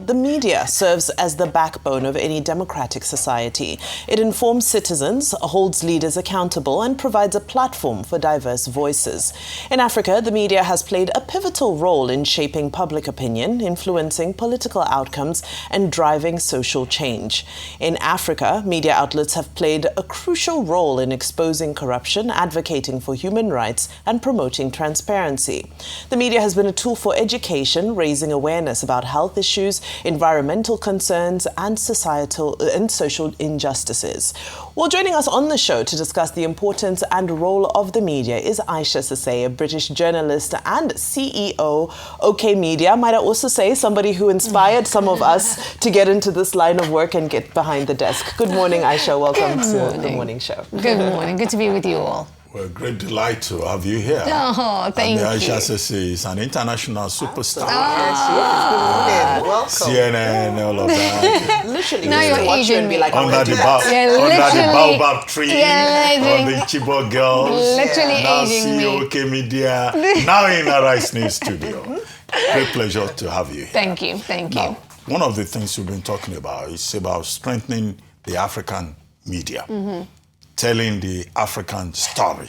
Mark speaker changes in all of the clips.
Speaker 1: the media serves as the backbone of any democratic society. It informs citizens, holds leaders accountable, and provides a platform for diverse voices. In Africa, the media has played a pivotal role in shaping public opinion, influencing political outcomes, and driving social change. In Africa, media outlets have played a crucial role in exposing corruption, advocating for human rights, and promoting transparency. The media has been a tool for education, raising awareness about health issues, environmental concerns, and societal and social injustices. Well, joining us on the show to discuss the importance and role of the media is Isha, a British journalist and CEO, OK Media. Might I also say somebody who inspired some of us to get into this line of work and get behind the desk. Good morning, Isha. Welcome to the morning show.
Speaker 2: Good morning. Good to be with you all.
Speaker 3: Well, great delight to have you here.
Speaker 2: Oh, thank you.
Speaker 3: Isha Sesay is an international superstar.
Speaker 1: Yes, good morning. Welcome.
Speaker 3: CNN, all of that.
Speaker 1: Literally,
Speaker 2: now you're Asian.
Speaker 1: Be like,
Speaker 3: under the baobab tree, on the Chibok girls.
Speaker 2: Literally
Speaker 3: now
Speaker 2: aging me.
Speaker 3: OK Media. Now in our Rice News studio. Great pleasure to have you here.
Speaker 2: Thank you. Thank you.
Speaker 3: Now, one of the things you've been talking about is about strengthening the African media. Telling the African story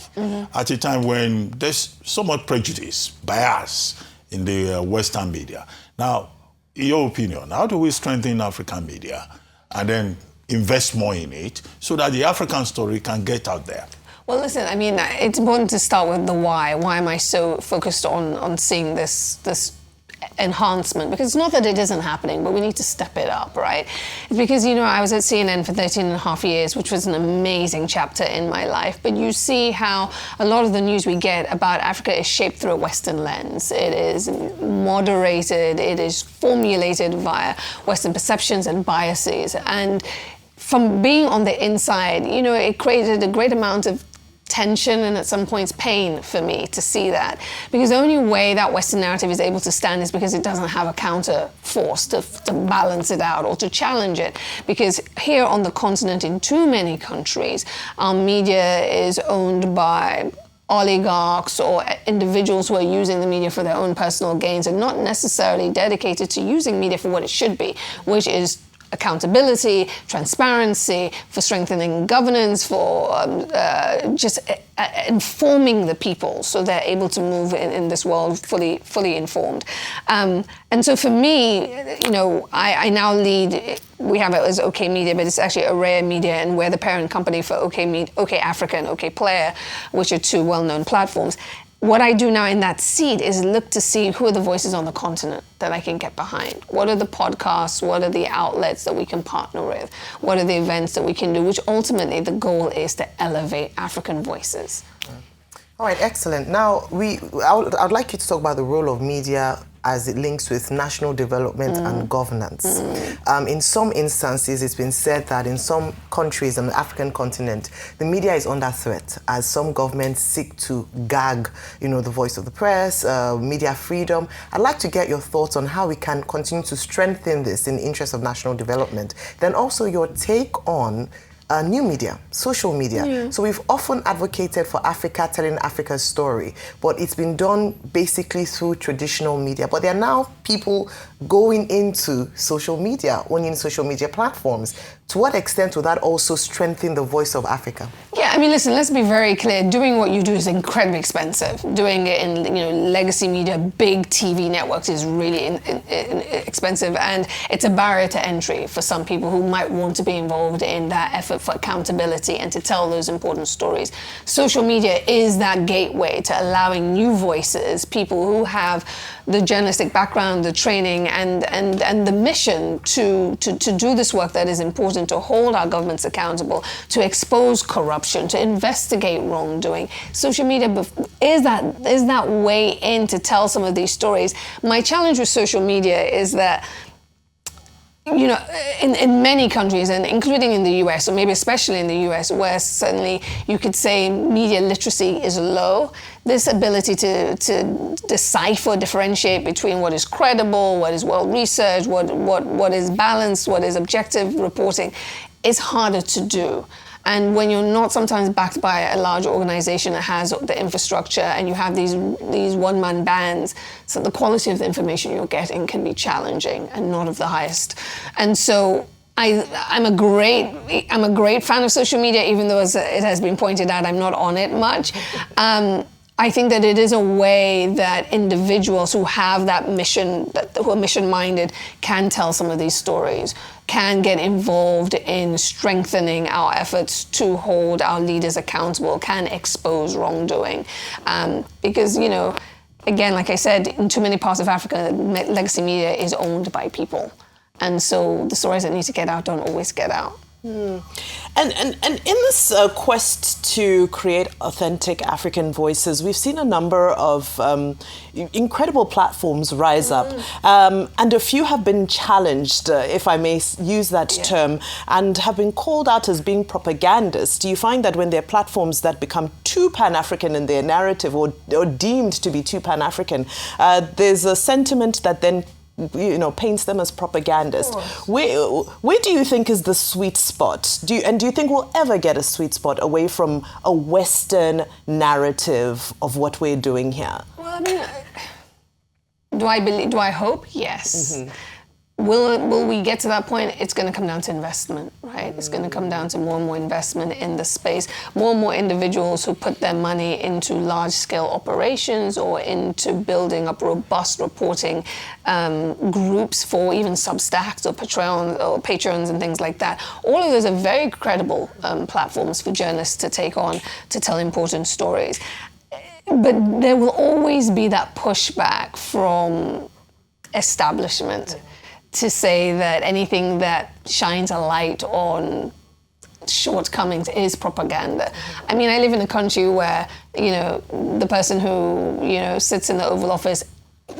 Speaker 3: at a time when there's so much prejudice, bias in the Western media. Now, in your opinion, how do we strengthen African media and then invest more in it so that the African story can get out there?
Speaker 2: Well, listen, I mean, it's important to start with the why. Why am I so focused on seeing this enhancement? Because it's not that it isn't happening, but we need to step it up, right? It's because, I was at CNN for 13 and a half years, which was an amazing chapter in my life. But you see how a lot of the news we get about Africa is shaped through a Western lens. It is moderated, it is formulated via Western perceptions and biases. And from being on the inside, it created a great amount of tension and at some points pain for me to see that, because the only way that Western narrative is able to stand is because it doesn't have a counter force to balance it out or to challenge it. Because here on the continent, in too many countries, our media is owned by oligarchs or individuals who are using the media for their own personal gains and not necessarily dedicated to using media for what it should be, which is accountability, transparency, for strengthening governance, for just informing the people so they're able to move in this world fully informed. And so for me, I now lead, we have it as OK Media, but it's actually Array Media, and we're the parent company for OK Africa and OK Player, which are two well-known platforms. What I do now in that seat is look to see who are the voices on the continent that I can get behind. What are the podcasts? What are the outlets that we can partner with? What are the events that we can do? Which ultimately the goal is to elevate African voices.
Speaker 4: All right, excellent. Now, I'd like you to talk about the role of media as it links with national development and governance. In some instances, it's been said that in some countries on the African continent, the media is under threat as some governments seek to gag, the voice of the press, media freedom. I'd like to get your thoughts on how we can continue to strengthen this in the interest of national development. Then also your take on new media, social media. So we've often advocated for Africa telling Africa's story, but it's been done basically through traditional media. But there are now people going into social media, owning social media platforms. To what extent will that also strengthen the voice of Africa?
Speaker 2: Yeah, I mean, listen, let's be very clear. Doing what you do is incredibly expensive. Doing it in legacy media, big TV networks is really expensive, and it's a barrier to entry for some people who might want to be involved in that effort for accountability and to tell those important stories. Social media is that gateway to allowing new voices, people who have the journalistic background, the training, and the mission to do this work that is important, to hold our governments accountable, to expose corruption, to investigate wrongdoing. Social media is that way in to tell some of these stories. My challenge with social media is that, in many countries, and including in the US, or maybe especially in the US, where certainly you could say media literacy is low, this ability to decipher, differentiate between what is credible, what is well researched, what is balanced, what is objective reporting, is harder to do. And when you're not sometimes backed by a large organization that has the infrastructure, and you have these one-man bands, so the quality of the information you're getting can be challenging and not of the highest. And so I'm a great fan of social media, even though, as it has been pointed out, I'm not on it much. I think that it is a way that individuals who have that mission, who are mission-minded, can tell some of these stories, can get involved in strengthening our efforts to hold our leaders accountable, can expose wrongdoing. Because, you know, again, like I said, in too many parts of Africa, legacy media is owned by people. And so the stories that need to get out don't always get out.
Speaker 1: And in this quest to create authentic African voices, we've seen a number of incredible platforms rise up, and a few have been challenged, if I may use that term, and have been called out as being propagandists. Do you find that when there are platforms that become too Pan-African in their narrative, or deemed to be too Pan-African, there's a sentiment that then paints them as propagandists? Where do you think is the sweet spot? Do you think we'll ever get a sweet spot away from a Western narrative of what we're doing here?
Speaker 2: Well, I mean, do I hope? Yes. Mm-hmm. Will we get to that point? It's going to come down to investment, right? It's going to come down to more and more investment in the space, more and more individuals who put their money into large-scale operations or into building up robust reporting groups for even Substacks or Patreons and things like that. All of those are very credible platforms for journalists to take on to tell important stories. But there will always be that pushback from establishment to say that anything that shines a light on shortcomings is propaganda. I mean, I live in a country where, the person who, sits in the Oval Office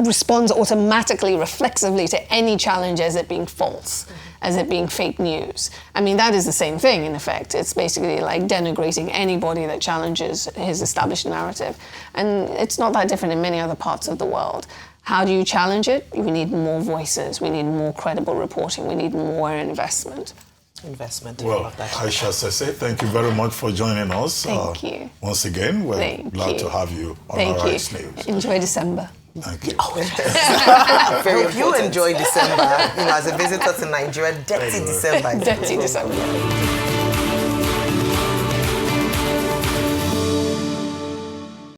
Speaker 2: responds automatically, reflexively to any challenge as it being false, as it being fake news. I mean, that is the same thing, in effect. It's basically like denigrating anybody that challenges his established narrative. And it's not that different in many other parts of the world. How do you challenge it? We need more voices. We need more credible reporting. We need more investment.
Speaker 3: Well, Isha Sesay, thank you very much for joining us.
Speaker 2: Thank you.
Speaker 3: Once again, we're glad to have you on our Rice News.
Speaker 2: Enjoy December.
Speaker 3: Thank you.
Speaker 4: Hope you enjoy December. As a visitor to Nigeria, dirty December.
Speaker 2: Dirty December.